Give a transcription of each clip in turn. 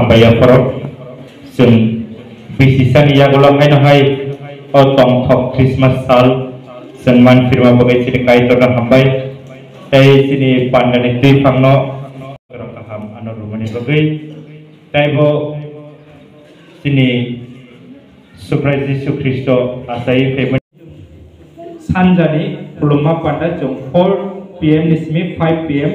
hambaya porok जों bisisan iya gulam hai nahai tong thok Christmas sal जों man firma bagai sini kai torna hambai tai sini pandani tui pangno kaham ano rumani bagai tai bo sini surprise Yesus Kristo asai family sanjani puluma panda jong 4 PM nismi 5 PM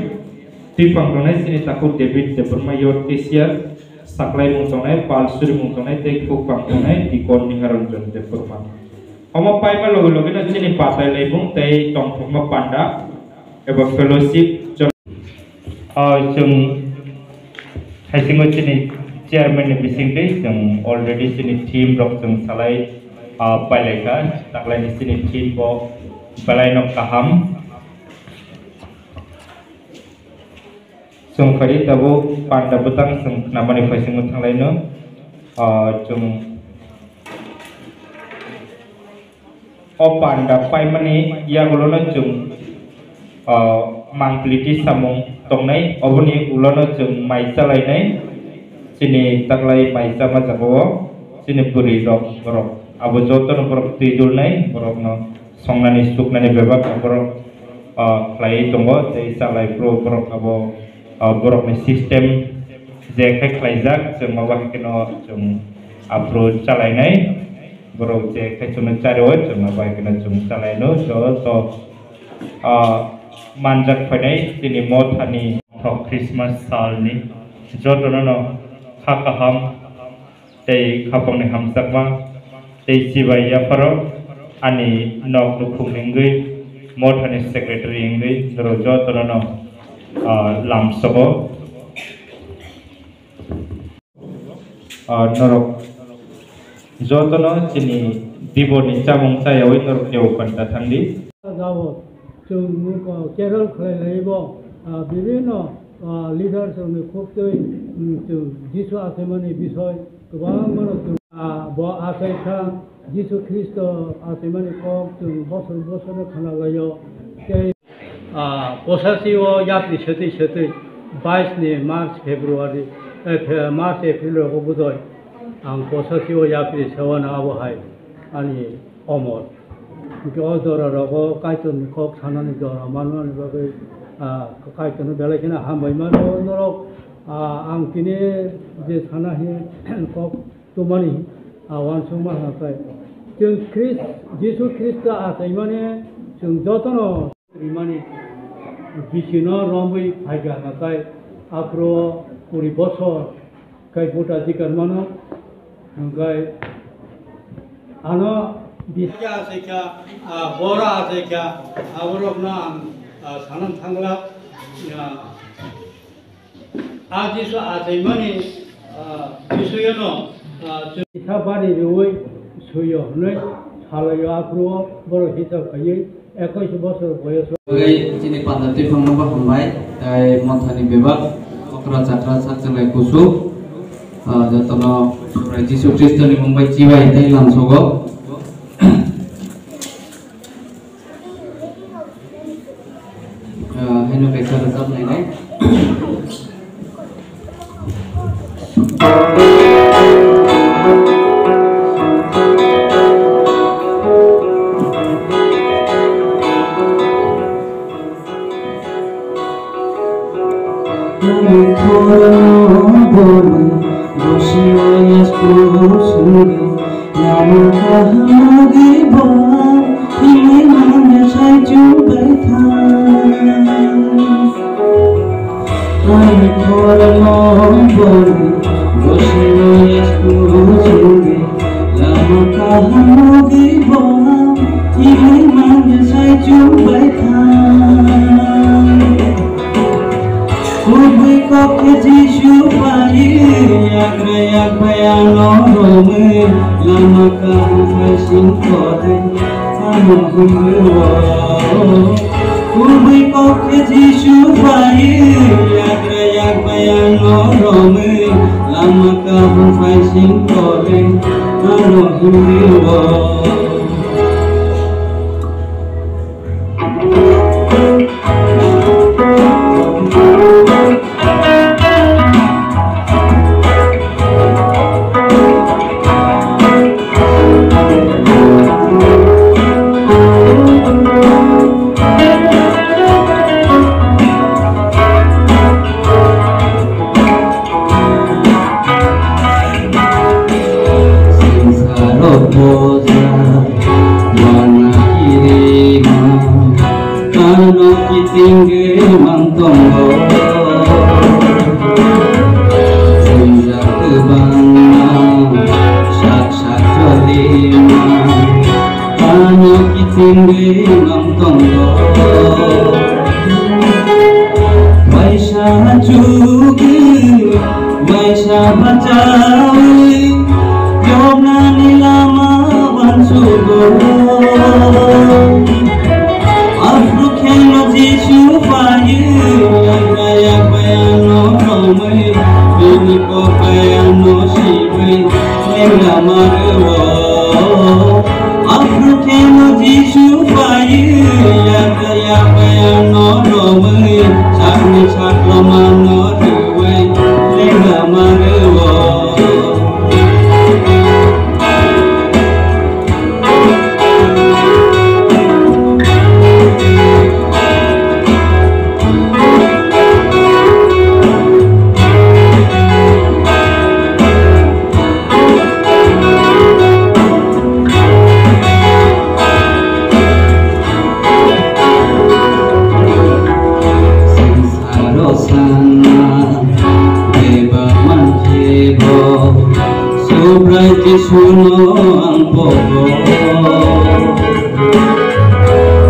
tui pangrona sini takut David deburma yor tisya saklai mungtonai palsuri mungtonai tek puk pangtonai dikon ningaronjon deburma Oma pai ma logo logo na sini patai lebung tei tong puma panda eba fellowship jong haisingo sini chairman ni bising dei jong already sini team rok jong salai palai ka taklai ni sini team bo palai nok kaham jong kari tabo panda butang jong namani haisingo thanglai no jong panda pai mani ya gulono jung mangpliti samung tongnai oboni ulono jung maisa lainai sini taklai maisa ma jago sini buri rok borok abo joton borok tidul nai borok no songnani suknani bebak borok klai tongo tei salai pro borok abo borok ni system je khai klaijak jung mabak kino jung apro chalainai borok je kecuna caro cuma baik kena cung saleno so manjak panai sini mothani thok Christmas sal ni jotono no khakaham tei khapong ni hamsakma tei sibaya paro ani nok dukhung ingui mothani secretary ingui ro jotono no lamsobo norok jotono sini diboni camung saya oi nor keu kanta thangdi jabo chung ko kerol khlai leibo bibino leaders ni khoptoi chung jisu asemani bishoy gobang mano chung bo asai kha jisu kristo asemani ko chung bosor bosor khana layo ke posasiwo yapni cheti 22 ni march february march april ro budoi ang posasiwo yapni sawana abo hai ani omor Jodora rogo kaiton kok sanani dora manuan bagai kaiton belakina hambai mano norok angkine je sanahi kok tumani awan suma hakai jeng Kris Yesus Krista asaimane jeng jotono rimani bisino rombi bhaga hakai apro puri bosor kai buta dikar mano kai ano Bisya seka bora seka aborok na sanam thangla ajisu asaimani bisuyono sabari ruoi suyo noi halayo apro boro hisab kayi 21 বছর বয়স এই চিনি পান্দাতি ফংনবা হমবাই তাই মথানি বিভাগ অকরা চাকরা সাকচালাই কুসু যতন যিশু খ্রিস্টনি মুম্বাই চিবাই তাই লামসগো Heno baca resap nenek. wana kirima kano kitingge mantonggo senja kebana sak jolima kano kitingge mantonggo Maisha jugi Maisha bacawi Yomna nilama wansugo Afro keno jisu fayi Raya bayano romai Bini ko bayano shibai Nengla marwa Afro keno jisu fayi Raya bayano romai Sakni saklo mano ruwai Nengla marwa Suno ang pogo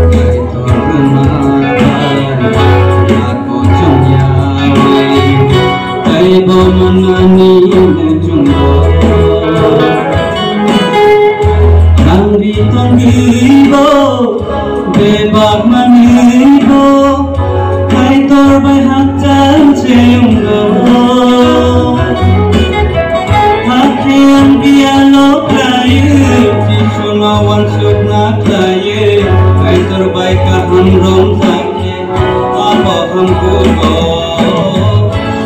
Kay tornaday Ako chungyawi Kay bomanani mujunggo Nang bitong gibo Bebag manibo Kay torbay hatang siyunggo Hakian bialo kaye Jisunawan sukna kaye Kay terbaik kahamrom sakye Apa hamkugo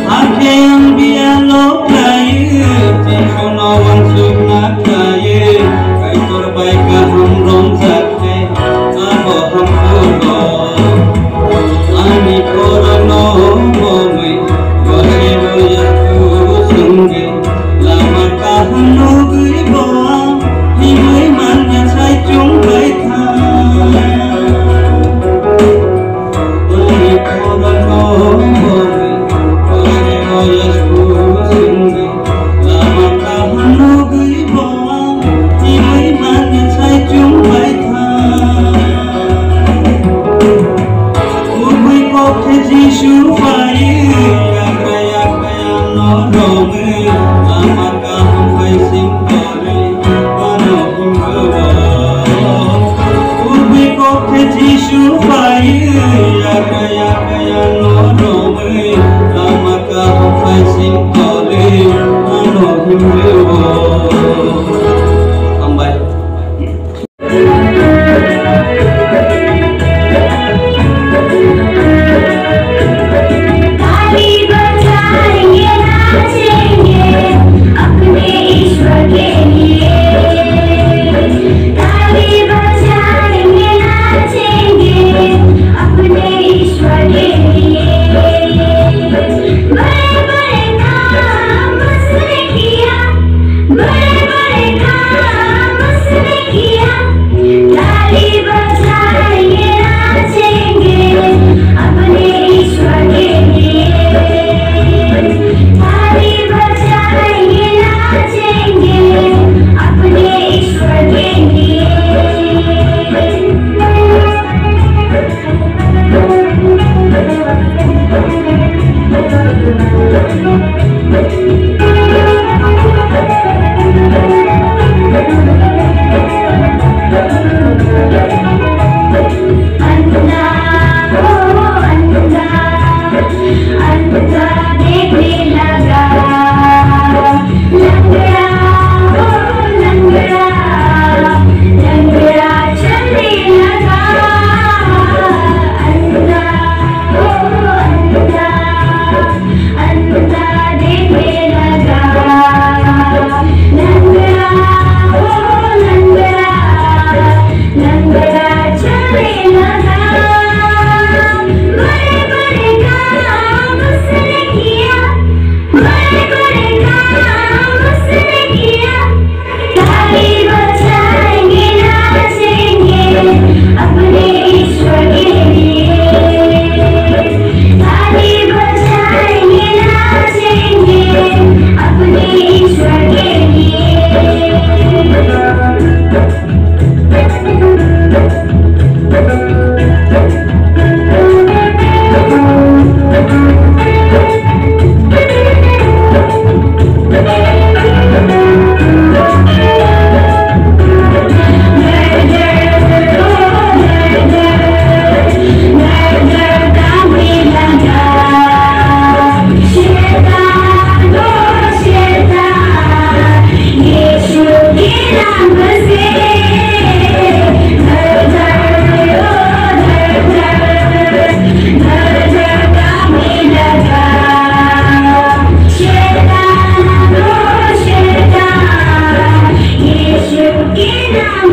Hakian bialo kaye Jisunawan sukna kaye Kay terbaik kahamrom sakye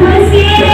Masih